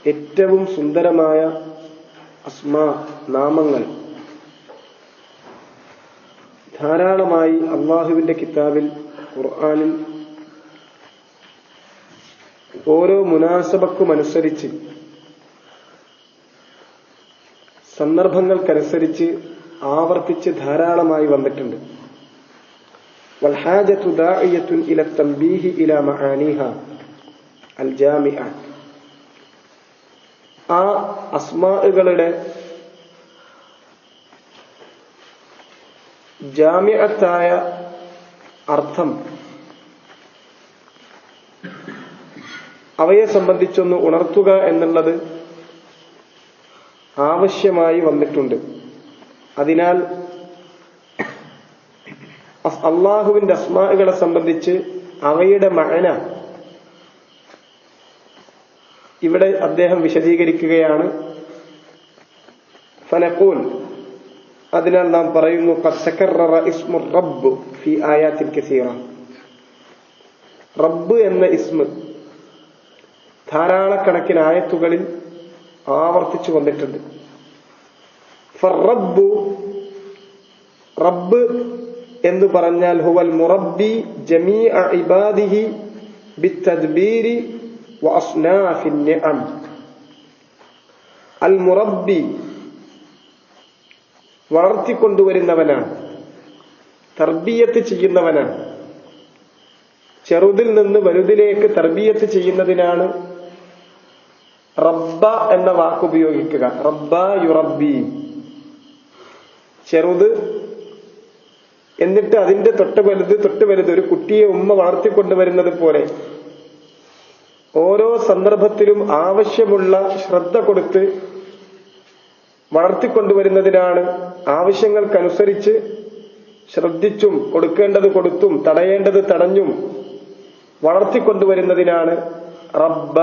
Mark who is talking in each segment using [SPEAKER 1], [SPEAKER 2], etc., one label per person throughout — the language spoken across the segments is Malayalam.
[SPEAKER 1] ഏറ്റവും സുന്ദരമായ അസ്മാ നാമങ്ങൾ ധാരാളമായി അള്ളാഹുവിന്റെ കിതാബിൽ ഖുർആനിൽ ഓരോ മുനാസബക്കുമനുസരിച്ച് സന്ദർഭങ്ങൾക്കനുസരിച്ച് ആവർത്തിച്ച് ധാരാളമായി വന്നിട്ടുണ്ട്. വൽഹാജതു ദാഇയത്തുൻ ഇല തംബീഹി ഇലാ മആനിഹ അൽ ജാമിഅ. ആ അസ്മാഉകളുടെ ജാമിഅത്തായ അർത്ഥം അവയെ സംബന്ധിച്ചൊന്ന് ഉണർത്തുക എന്നുള്ളത് ആവശ്യമായി വന്നിട്ടുണ്ട്. അതിനാൽ അള്ളാഹുവിന്റെ അസ്മാഉകളെ സംബന്ധിച്ച് അവയുടെ മഅന ഇവിടെ അദ്ദേഹം വിശദീകരിക്കുകയാണ്. ഫനഖൂൽ, അതിനാൽ നാം പറയുന്നു, ഖദ് തകററ ഇസ്മു റബ്ബ് ഫി ആയാത്തിൻ കസീറ. റബ്ബ് എന്ന ഇസ്മ ധാരാളക്കണക്കിന് ആയത്തുകളിൽ ആവർത്തിച്ചു വന്നിട്ടുണ്ട്. ഫറബ്ബു, റബ്ബ് എന്ന് പറഞ്ഞാൽ ഹുവൽ മുറബ്ബി ജമീഅ ഇബാദിഹി ബിത്തദ്ബീരി വഅസ്നാഫിൻ നിഅം. അൽ മുറബ്ബി വളർത്തിക്കൊണ്ടുവരുന്നവനാണ്, തർബിയത്ത് ചെയ്യുന്നവനാണ്. ചെറുതിൽ നിന്ന് വലുതിലേക്ക് തർബിയത്ത് ചെയ്യുന്നതിനാണ് റബ്ബ എന്ന വാക്ക് ഉപയോഗിക്കുക. റബ്ബ യുറബ്ബി, ചെറുത്, എന്നിട്ട് അതിന്റെ തൊട്ട് വലുത് ഒരു കുട്ടിയെ ഉമ്മ വളർത്തിക്കൊണ്ടുവരുന്നത് പോലെ ഓരോ സന്ദർഭത്തിലും ആവശ്യമുള്ള ശ്രദ്ധ കൊടുത്ത് വളർത്തിക്കൊണ്ടുവരുന്നതിനാണ്. ആവശ്യങ്ങൾക്കനുസരിച്ച് ശ്രദ്ധിച്ചും കൊടുക്കേണ്ടത് കൊടുത്തും തടയേണ്ടത് തടഞ്ഞും വളർത്തിക്കൊണ്ടുവരുന്നതിനാണ് റബ്ബ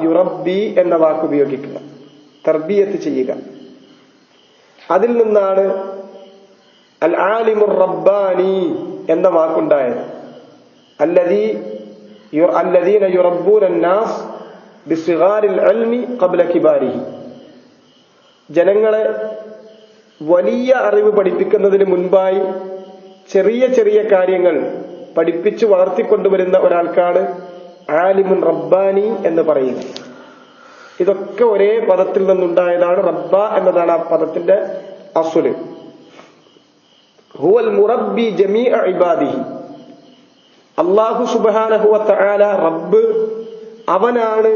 [SPEAKER 1] യുറബ്ബി എന്ന വാക്ക് ഉപയോഗിക്കുക, തർബിയത്ത് ചെയ്യുക. അതിൽ നിന്നാണ് അൽ ആലിമുർ റബ്ബാനി എന്ന വാക്കുണ്ടായത്. അല്ലദീന യുറബ്ബൂന അന്നാസ് ബിസിഗാരിൽ ഇൽമി ഖബ്ല കിബാരിഹി. ജനങ്ങളെ വലിയ അറിവ് പഠിപ്പിക്കുന്നതിന് മുൻപായി ചെറിയ ചെറിയ കാര്യങ്ങൾ പഠിപ്പിച്ച് വളർത്തിക്കൊണ്ടുവരുന്ന ഒരാൾക്കാണ് ആലിമുൻ റബ്ബാനി എന്ന് പറയുന്നത്. ഇതൊക്കെ ഒരേ പദത്തിൽ നിന്നുണ്ടായതാണ്. റബ്ബ എന്നതാണ് ആ പദത്തിന്റെ അസ്ല്. ഹുവൽ മുറബ്ബി ജമീഅ ഇബാദിഹി. അല്ലാഹു സുബ്ഹാനഹു വ തആല റബ്ബ്, അവനാണ്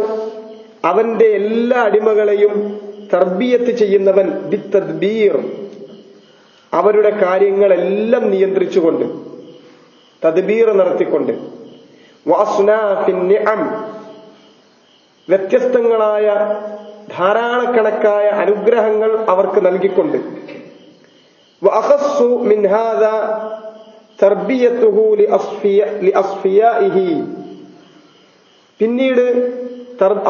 [SPEAKER 1] അവന്റെ എല്ലാ അടിമകളെയും തർബിയത്ത് ചെയ്യുന്നവൻ. ബിത്തദ്ബീർ, അവരുടെ കാര്യങ്ങളെല്ലാം നിയന്ത്രിച്ചുകൊണ്ട്, തദ്ബീർ നടത്തിക്കൊണ്ട്. വഅസ്നാഫിൻ നിഅം, വ്യത്യസ്തങ്ങളായ ധാരാളക്കണക്കായ അനുഗ്രഹങ്ങൾ അവർക്ക് നൽകിക്കൊണ്ട്. വഅഖസ്സു മിൻ ഹാദാ തർബിയത്തുഹു ലിഅസ്ഫിയാഇഹി. പിന്നീട്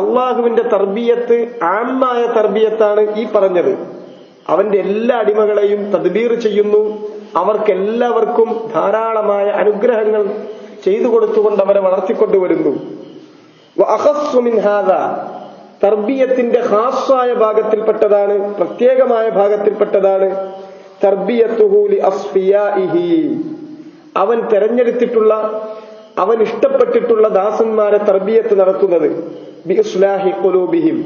[SPEAKER 1] അള്ളാഹുവിന്റെ തർബിയത്ത് ആമായ തർബിയത്താണ് ഈ പറഞ്ഞത്. അവന്റെ എല്ലാ അടിമകളെയും തദ്ബീർ ചെയ്യുന്നു, അവർക്കെല്ലാവർക്കും ധാരാളമായ അനുഗ്രഹങ്ങൾ ചെയ്തു കൊടുത്തുകൊണ്ട് അവരെ വളർത്തിക്കൊണ്ടുവരുന്നു. വഅഖസ്സു മിൻ ഹാദാ, തർബിയത്തിന്റെ ഖാസ്സായ ഭാഗത്തിൽപ്പെട്ടതാണ്, പ്രത്യേകമായ ഭാഗത്തിൽപ്പെട്ടതാണ് തർബിയത്തുഹു ലിഅസ്ഫിയാഇഹി. അവൻ തെരഞ്ഞെടുത്തിട്ടുള്ള, അവൻ ഇഷ്ടപ്പെട്ടിട്ടുള്ള ദാസന്മാരെ തർബിയത്ത് നടത്തുന്നത്. ബിഇസ്ലാഹി ഖുലൂബിഹിം,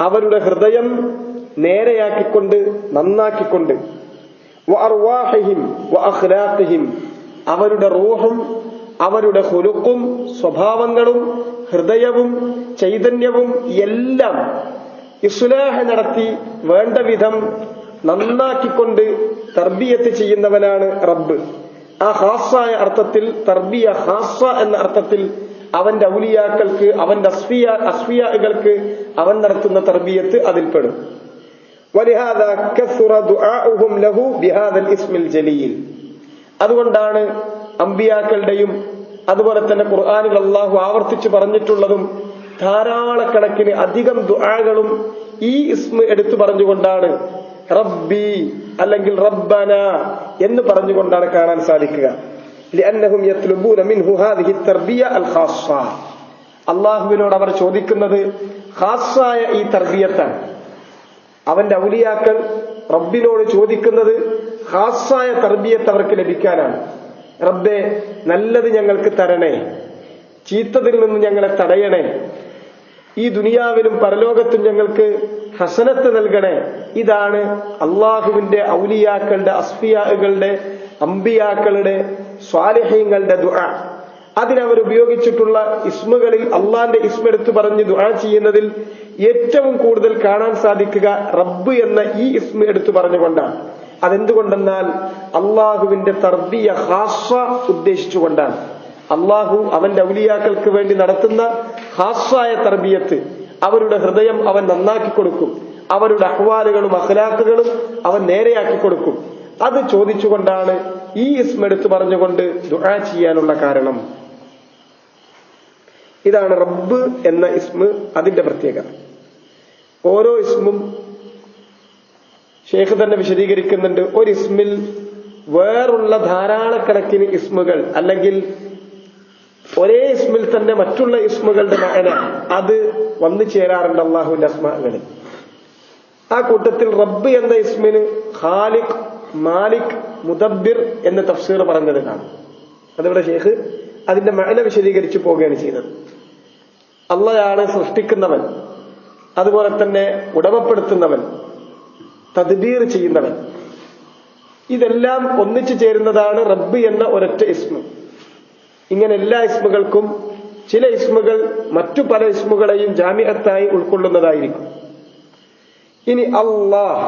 [SPEAKER 1] അവരുടെ ഹൃദയം നേരെയാക്കിക്കൊണ്ട്, നന്നാക്കിക്കൊണ്ട്. വഅർവാഹിഹിം വഅഖ്ലാഖിഹിം, അവരുടെ റൂഹും അവരുടെ ഖുലുഖും സ്വഭാവങ്ങളും ഹൃദയവും ചൈതന്യവും എല്ലാം ഇസ്ലാഹ് നടത്തി വേണ്ട വിധം നന്നാക്കിക്കൊണ്ട് തർബിയത്ത് ചെയ്യുന്നവനാണ് റബ്ബ്. ആ ഖാസ്സായ അർത്ഥത്തിൽ, തർബിയ ഖാസ്സ എന്ന അർത്ഥത്തിൽ അവന്റെ ഔലിയാക്കൾക്ക്, അവന്റെ അസ്ഫിയാകൾക്ക് അവൻ നടത്തുന്ന തർബിയത്ത് അതിൽപ്പെടും. വലിഹാദാ കസുറ ദുആഉഹും ലഹു ബിഹാദൽ ഇസ്മിൽ ജലീൽ. അതുകൊണ്ടാണ് അമ്പിയാക്കളുടെയും അതുപോലെ തന്നെ ഖുർആനിൽ അല്ലാഹു ആവർത്തിച്ചു പറഞ്ഞിട്ടുള്ളതും ധാരാളക്കണക്കിന് അധികം ദുആകളും ഈ ഇസ്മ എടുത്തു പറഞ്ഞുകൊണ്ടാണ്. റബ്ബി അല്ലെങ്കിൽ റബ്ബന എന്ന് പറഞ്ഞുകൊണ്ടാണ് കാണാൻ സാധിക്കുക. ലിഅന്നഹും യത്ലുബൂന മിൻഹു ഹാദിഹി തർബിയ അൽ ഖാസ്സ. അല്ലാഹുവിനോട് അവർ ചോദിക്കുന്നത് ഖാസായ ഈ തർബിയത്താണ്. അവന്റെ ഔലിയാക്കൾ റബ്ബിനോട് ചോദിക്കുന്നത് ഖാസായ തർബിയത്ത് അവർക്ക് ലഭിക്കാനാണ്. റബ്ബേ, നല്ലത് ഞങ്ങൾക്ക് തരണേ, ചീത്തതിൽ നിന്ന് ഞങ്ങളെ തടയണേ, ഈ ദുനിയാവിലും പരലോകത്തും ഞങ്ങൾക്ക് ഹസനത്ത് നൽകണേ. ഇതാണ് അള്ളാഹുവിന്റെ ഔലിയാക്കളുടെ, അസ്ഫിയാകളുടെ, അംബിയാക്കളുടെ, സ്വാലിഹീങ്ങളുടെ ദുആ. അതിനവർ ഉപയോഗിച്ചിട്ടുള്ള ഇസ്മുകളിൽ അള്ളാന്റെ ഇസ്മ എടുത്തു പറഞ്ഞ് ദുആ ചെയ്യുന്നതിൽ ഏറ്റവും കൂടുതൽ കാണാൻ സാധിക്കുക റബ്ബ് എന്ന ഈ ഇസ്മ എടുത്തു പറഞ്ഞുകൊണ്ടാണ്. അതെന്തുകൊണ്ടെന്നാൽ അള്ളാഹുവിന്റെ തർബിയ ഖാസ ഉദ്ദേശിച്ചുകൊണ്ടാണ്. അള്ളാഹു അവന്റെ ഔലിയാക്കൾക്ക് വേണ്ടി നടത്തുന്ന ഖാസായ തർബിയത്ത്, അവരുടെ ഹൃദയം അവൻ നന്നാക്കി കൊടുക്കും, അവരുടെ അഹ്വാലുകളും അഖ്ലാഖുകളും അവൻ നേരെയാക്കി കൊടുക്കും. അത് ചോദിച്ചുകൊണ്ടാണ് ഈ ഇസ്മ എടുത്തു പറഞ്ഞുകൊണ്ട് ദുആ ചെയ്യാനുള്ള കാരണം. ഇതാണ് റബ്ബ് എന്ന ഇസ്മ, അതിന്റെ പ്രത്യേകത. ഓരോ ഇസ്മും ഷേഖ് തന്നെ വിശദീകരിക്കുന്നുണ്ട്. ഒരു ഇസ്മിൽ വേറുള്ള ധാരാളക്കണക്കിന് ഇസ്മുകൾ, അല്ലെങ്കിൽ ഒരേ ഇസ്മിൽ തന്നെ മറ്റുള്ള ഇസ്മുകളുടെ മഅന അത് വന്നു ചേരാറുണ്ട് അള്ളാഹുവിന്റെ അസ്മാകളിൽ. ആ കൂട്ടത്തിൽ റബ്ബ് എന്ന ഇസ്മിന് ഖാലിഖ്, മാലിക്, മുദബ്ബിർ എന്ന് തഫ്സീർ പറഞ്ഞത് കാണും. അതിവിടെ ഷേഖ് അതിന്റെ മഅന വിശദീകരിച്ചു പോവുകയാണ് ചെയ്യുന്നത്. അള്ളയാണ് സൃഷ്ടിക്കുന്നവൻ, അതുപോലെ തന്നെ ഉടമപ്പെടുത്തുന്നവൻ, തദ്ബീർ ചെയ്യുന്നവൻ. ഇതെല്ലാം ഒന്നിച്ചു ചേരുന്നതാണ് റബ്ബ് എന്ന ഒരൊറ്റ ഇസ്മ. ഇങ്ങനെ എല്ലാ ഇസ്മുകൾക്കും ചില ഇസ്മുകൾ മറ്റു പല ഇസ്മുകളെയും ജാമിഅത്തായി ഉൾക്കൊള്ളുന്നതായിരിക്കും. ഇനി അല്ലാഹ്